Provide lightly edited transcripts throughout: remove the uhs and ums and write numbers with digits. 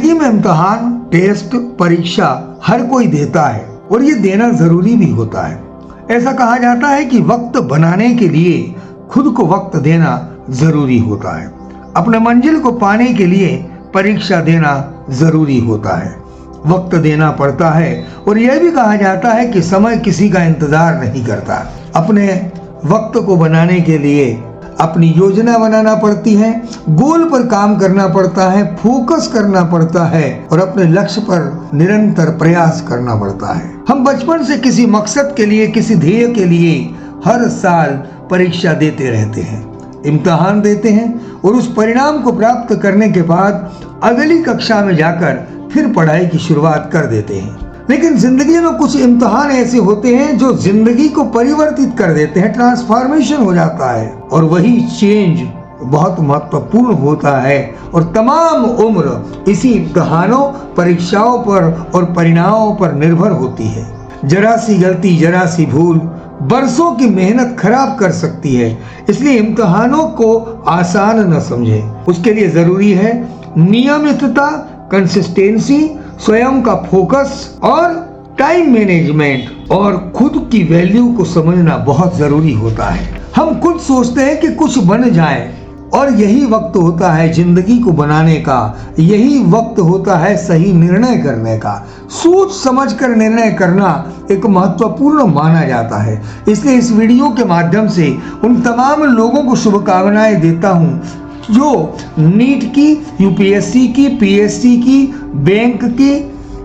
जिंदगी में इम्तिहान, टेस्ट, परीक्षा हर कोई देता है और ये देना जरूरी भी होता है। ऐसा कहा जाता है कि वक्त बनाने के लिए खुद को वक्त देना जरूरी होता है। अपने मंजिल को पाने के लिए परीक्षा देना जरूरी होता है, वक्त देना पड़ता है। और यह भी कहा जाता है कि समय किसी का इंतजार नहीं करता। अपने वक्त को बनाने के लिए अपनी योजना बनाना पड़ती है, गोल पर काम करना पड़ता है, फोकस करना पड़ता है और अपने लक्ष्य पर निरंतर प्रयास करना पड़ता है। हम बचपन से किसी मकसद के लिए, किसी ध्येय के लिए हर साल परीक्षा देते रहते हैं, इम्तिहान देते हैं और उस परिणाम को प्राप्त करने के बाद अगली कक्षा में जाकर फिर पढ़ाई की शुरुआत कर देते हैं। लेकिन जिंदगी में कुछ इम्तिहान ऐसे होते हैं जो जिंदगी को परिवर्तित कर देते हैं, ट्रांसफॉर्मेशन हो जाता है और वही चेंज बहुत महत्वपूर्ण होता है। और तमाम उम्र इसी इम्तिहानों, परीक्षाओं पर और परिणामों पर निर्भर होती है। जरा सी गलती, जरा सी भूल बरसों की मेहनत खराब कर सकती है। इसलिए इम्तिहानों को आसान न समझें। उसके लिए जरूरी है नियमितता, कंसिस्टेंसी, स्वयं का फोकस और टाइम मैनेजमेंट और खुद की वैल्यू को समझना बहुत जरूरी होता है। हम खुद सोचते हैं कि कुछ बन जाए और यही वक्त होता है जिंदगी को बनाने का, यही वक्त होता है सही निर्णय करने का। सोच समझकर निर्णय करना एक महत्वपूर्ण माना जाता है। इसलिए इस वीडियो के माध्यम से उन तमाम लोगों को शुभकामनाएं देता हूं जो नीट की, यूपीएससी की, पीएससी की, बैंक की,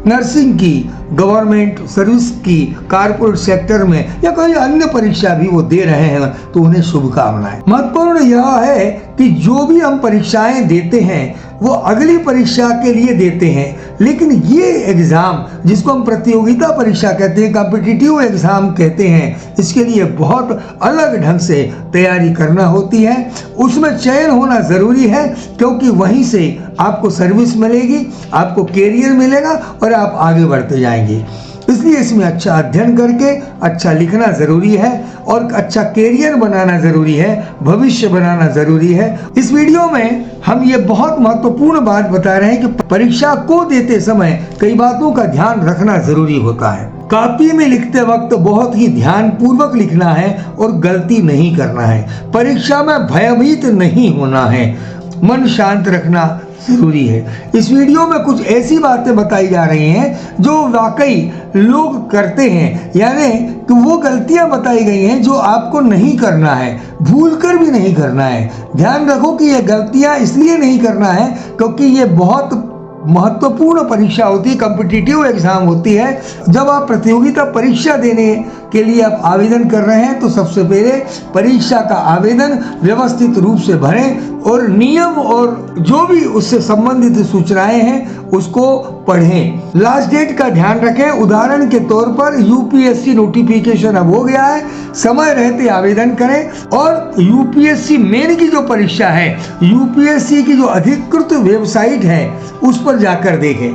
नर्सिंग की, गवर्नमेंट सर्विस की, कारपोरेट सेक्टर में या कोई अन्य परीक्षा भी वो दे रहे हैं तो उन्हें शुभकामनाएं। महत्वपूर्ण यह है कि जो भी हम परीक्षाएं देते हैं वो अगली परीक्षा के लिए देते हैं, लेकिन ये एग्जाम जिसको हम प्रतियोगिता परीक्षा कहते हैं, कॉम्पिटिटिव एग्जाम कहते हैं, इसके लिए बहुत अलग ढंग से तैयारी करना होती है। उसमें चयन होना जरूरी है क्योंकि वहीं से आपको सर्विस मिलेगी, आपको कैरियर मिलेगा और आप आगे बढ़ते जाएंगे। इसलिए इसमें अच्छा अध्ययन करके अच्छा लिखना जरूरी है और अच्छा कैरियर बनाना जरूरी है, भविष्य बनाना जरूरी है। इस वीडियो में हम ये बहुत महत्वपूर्ण बात बता रहे हैं कि परीक्षा को देते समय कई बातों का ध्यान रखना जरूरी होता है। कॉपी में लिखते वक्त बहुत ही ध्यान पूर्वक लिखना है और गलती नहीं करना है। परीक्षा में भयभीत नहीं होना है, मन शांत रखना जरूरी है। इस वीडियो में कुछ ऐसी बातें बताई जा रही हैं जो वाकई लोग करते हैं, यानी कि वो गलतियां बताई गई हैं जो आपको नहीं करना है, भूलकर भी नहीं करना है। ध्यान रखो कि ये गलतियां इसलिए नहीं करना है क्योंकि ये बहुत महत्वपूर्ण परीक्षा होती है, कॉम्पिटिटिव एग्जाम होती है। जब आप प्रतियोगिता परीक्षा देने के लिए आप आवेदन कर रहे हैं तो सबसे पहले परीक्षा का आवेदन व्यवस्थित रूप से भरें और नियम और जो भी उससे संबंधित सूचनाएं हैं उसको पढ़ें। लास्ट डेट का ध्यान रखें। उदाहरण के तौर पर यूपीएससी नोटिफिकेशन अब हो गया है, समय रहते आवेदन करें। और यूपीएससी मेन की जो परीक्षा है, यूपीएससी की जो अधिकृत वेबसाइट है उस पर जाकर देखें।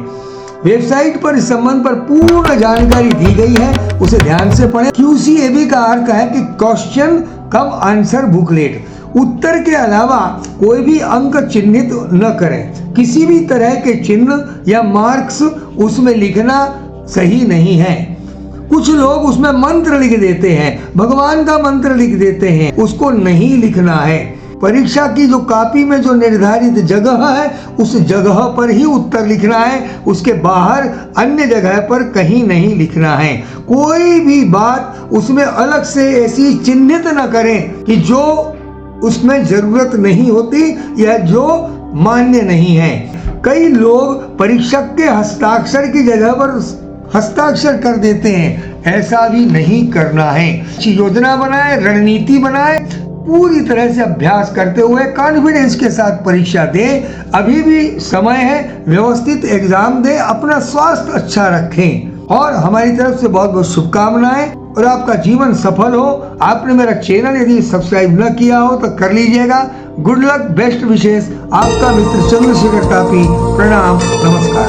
वेबसाइट पर इस संबंध पर पूर्ण जानकारी दी गई है, उसे ध्यान से पढ़ें। QCAB का अर्थ है कि क्वेश्चन कम आंसर बुकलेट। उत्तर के अलावा कोई भी अंक चिन्हित न करें। किसी भी तरह के चिन्ह या मार्क्स उसमें लिखना सही नहीं है। कुछ लोग उसमें मंत्र लिख देते हैं, भगवान का मंत्र लिख देते हैं, उसको नहीं लिखना है। परीक्षा की जो कॉपी में जो निर्धारित जगह है उस जगह पर ही उत्तर लिखना है, उसके बाहर अन्य जगह पर कहीं नहीं लिखना है। कोई भी बात उसमें अलग से ऐसी चिन्हित न करें कि जो उसमें जरूरत नहीं होती या जो मान्य नहीं है। कई लोग परीक्षक के हस्ताक्षर की जगह पर हस्ताक्षर कर देते हैं, ऐसा भी नहीं करना है। योजना बनाए, रणनीति बनाए, पूरी तरह से अभ्यास करते हुए कॉन्फिडेंस के साथ परीक्षा दें। अभी भी समय है, व्यवस्थित एग्जाम दें, अपना स्वास्थ्य अच्छा रखें और हमारी तरफ से बहुत बहुत शुभकामनाएं और आपका जीवन सफल हो। आपने मेरा चैनल यदि सब्सक्राइब न किया हो तो कर लीजिएगा। गुड लक, बेस्ट विशेष, आपका मित्र चंद्रशेखर तापी। प्रणाम, नमस्कार।